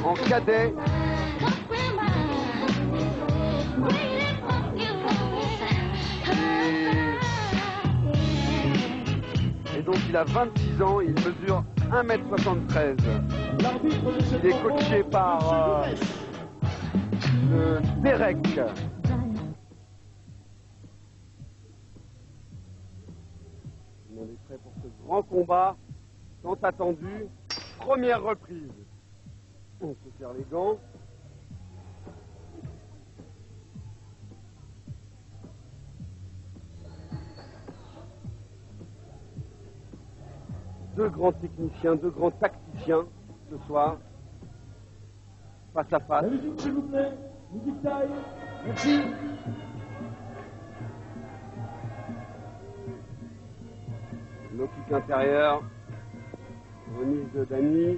en cadet. Et donc il a 26 ans, il mesure 1m73. Il est coaché par le Derek. On est prêt pour ce grand combat tant attendu. Première reprise. On se serre les gants. Deux grands techniciens, deux grands tacticiens ce soir, face à face. La musique, s'il vous plaît. Musique taille. Merci. Low kick intérieur. Remise de Dany.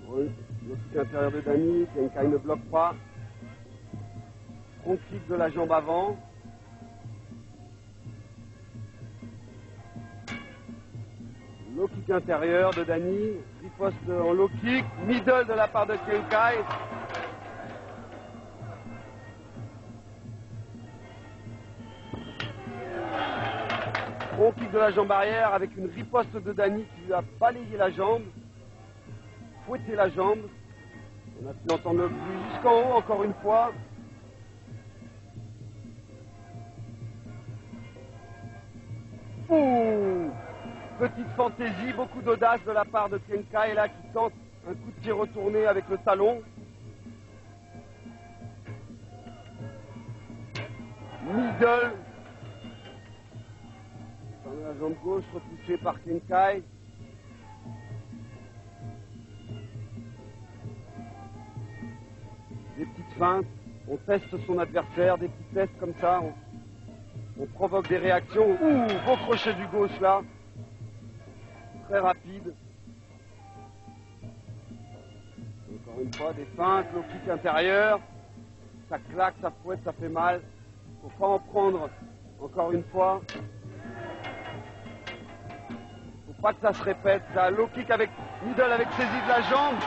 Low kick intérieur de Dany. Kenkai ne bloque pas. Front kick de la jambe avant. Low kick intérieur de Dany, riposte en low kick, middle de la part de Kenkai. Front kick de la jambe arrière avec une riposte de Dany qui lui a balayé la jambe, fouetté la jambe. On a pu entendre le bruit jusqu'en haut encore une fois. Ouh! Petite fantaisie, beaucoup d'audace de la part de Kenkai, là qui tente un coup de pied retourné avec le talon. Middle. Dans la jambe gauche, repoussée par Kenkai. Des petites feintes. On teste son adversaire, des petits tests comme ça. On provoque des réactions. Ouh, beau crochet du gauche là. Très rapide. Encore une fois, des feintes, low kick intérieur. Ça claque, ça fouette, ça fait mal. Faut pas en prendre encore une fois. Faut pas que ça se répète. Ça, low kick avec middle avec saisie de la jambe.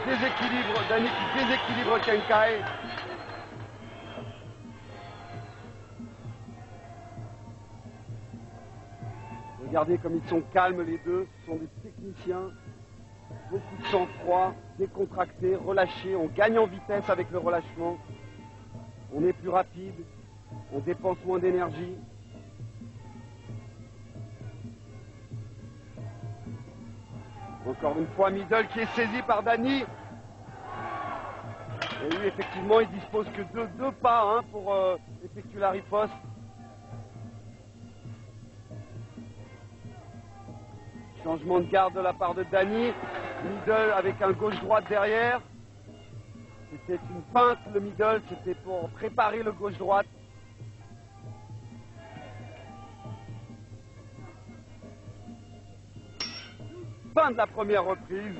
Déséquilibre, Dany qui déséquilibre Kenkai. Regardez comme ils sont calmes les deux, ce sont des techniciens, beaucoup de sang-froid, décontractés, relâchés, on gagne en vitesse avec le relâchement, on est plus rapide, on dépense moins d'énergie. Encore une fois, middle qui est saisi par Dany. Et oui, effectivement, il dispose que de deux pas pour effectuer la riposte. Changement de garde de la part de Dany. Middle avec un gauche-droite derrière. C'était une feinte, le middle, c'était pour préparer le gauche-droite. Fin de la première reprise.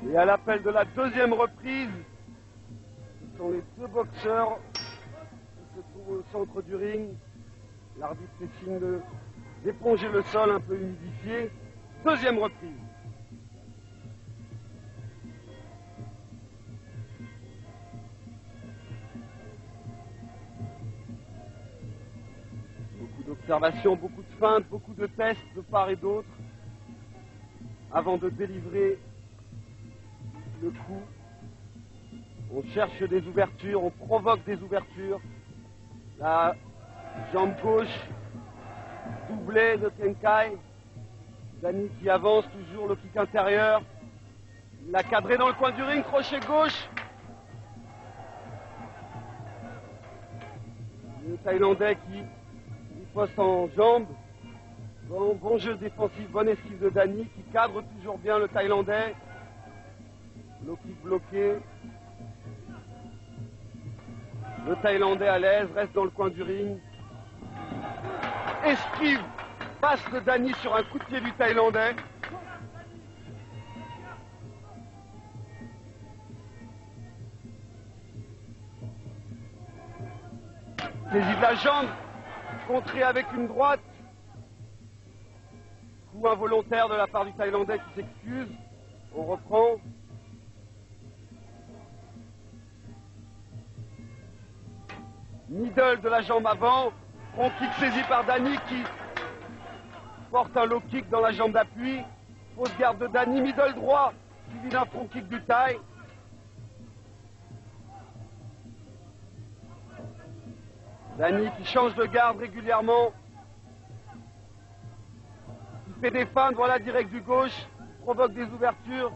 Et à l'appel de la deuxième reprise, ce sont les deux boxeurs qui se trouvent au centre du ring. L'arbitre fait signe d'éponger le sol un peu humidifié. Deuxième reprise. Beaucoup d'observations, beaucoup de feintes, beaucoup de tests de part et d'autre avant de délivrer le coup. On cherche des ouvertures, on provoque des ouvertures. La jambe gauche doublée de Kenkai. Dany qui avance toujours, le kick intérieur. Il l'a cadré dans le coin du ring, crochet gauche. Le Thaïlandais qui riposte en jambe. Bon jeu défensif, bonne esquive de Dany qui cadre toujours bien le Thaïlandais. Low kick bloqué. Le Thaïlandais à l'aise, reste dans le coin du ring. Esquive, passe de Dany sur un coup de pied du Thaïlandais. Saisie de la jambe, contré avec une droite. Coup involontaire de la part du Thaïlandais qui s'excuse. On reprend. Middle de la jambe avant. Front kick saisi par Dany qui porte un low kick dans la jambe d'appui. Fausse garde de Dany, middle droit, suivi d'un front kick du Thaï. Dany qui change de garde régulièrement. Il fait des feintes, voilà, direct du gauche, provoque des ouvertures.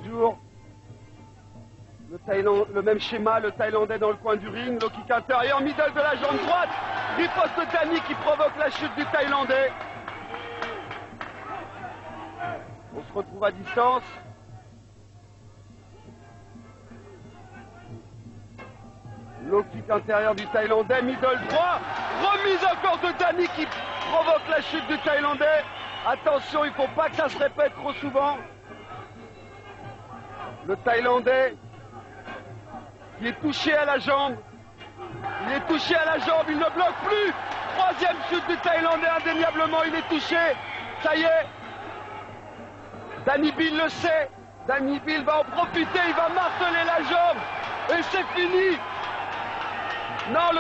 Toujours le même schéma, le Thaïlandais dans le coin du ring, low kick intérieur, middle de la jambe droite, riposte de Dany qui provoque la chute du Thaïlandais. On se retrouve à distance. Low kick intérieur du Thaïlandais, middle droit, remise encore de Dany qui provoque la chute du Thaïlandais. Attention, il ne faut pas que ça se répète trop souvent. Le Thaïlandais qui est touché à la jambe. Il est touché à la jambe, il ne bloque plus. Troisième chute du Thaïlandais, indéniablement, il est touché. Ça y est. Dany Bill le sait. Dany Bill va en profiter, il va marteler la jambe. Et c'est fini. Non,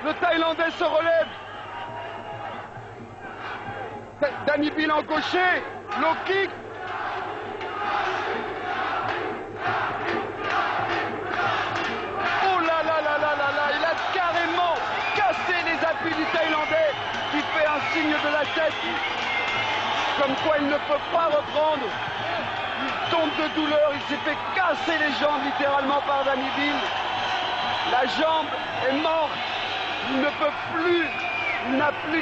le Thaïlandais se relève. Dany Bill en gaucher. Low kick. Oh là là là là là là. Il a carrément cassé les appuis du Thaïlandais qui fait un signe de la tête. Comme quoi il ne peut pas reprendre. Il tombe de douleur. Il s'est fait casser les jambes littéralement par Dany Bill. La jambe est morte, il ne peut plus, il n'a plus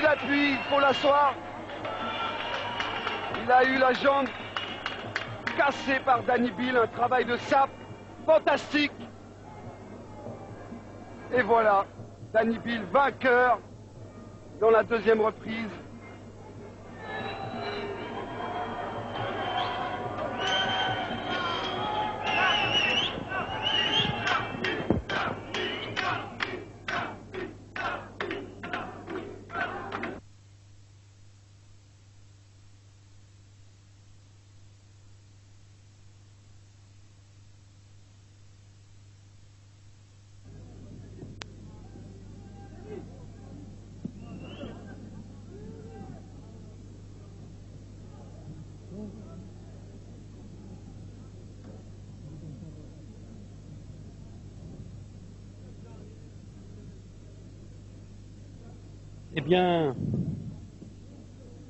d'appui, il faut l'asseoir. Il a eu la jambe cassée par Dany Bill, un travail de sape fantastique. Et voilà, Dany Bill vainqueur dans la deuxième reprise.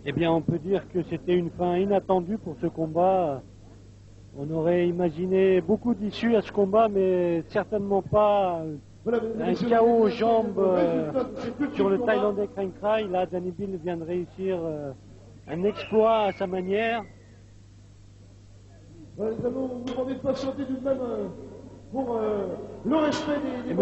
Eh bien, on peut dire que c'était une fin inattendue pour ce combat. On aurait imaginé beaucoup d'issues à ce combat, mais certainement pas un chaos aux jambes sur le Thaïlandais Kreng Krai. Là, Dany Bill vient de réussir un exploit à sa manière. Nous allons vous demander de patienter tout de même pour le respect des